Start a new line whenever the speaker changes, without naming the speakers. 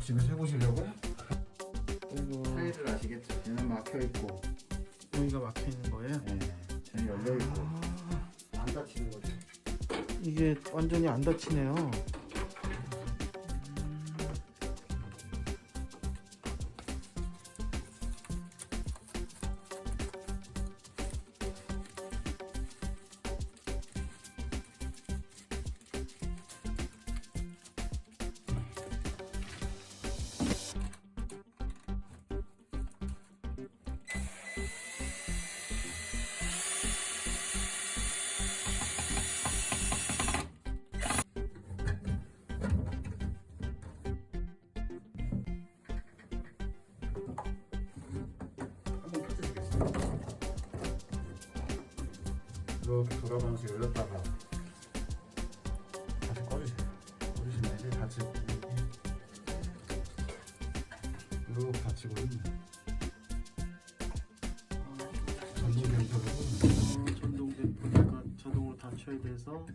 집에 세우시려고?
그리고
타일을 아시겠죠? 얘는 막혀 있고
여기가 막혀 있는 거예요?
네, 쟤는 열려 있고 안 닫히는 거죠.
이게 완전히 안 닫히네요.
이렇게 돌아가면서 열렸다가 다시 꺼주세요. 꺼주시면 이제 닫히고 이렇게 닫히고 전동댐퍼로
전동댐퍼가 자동으로 닫혀야 돼서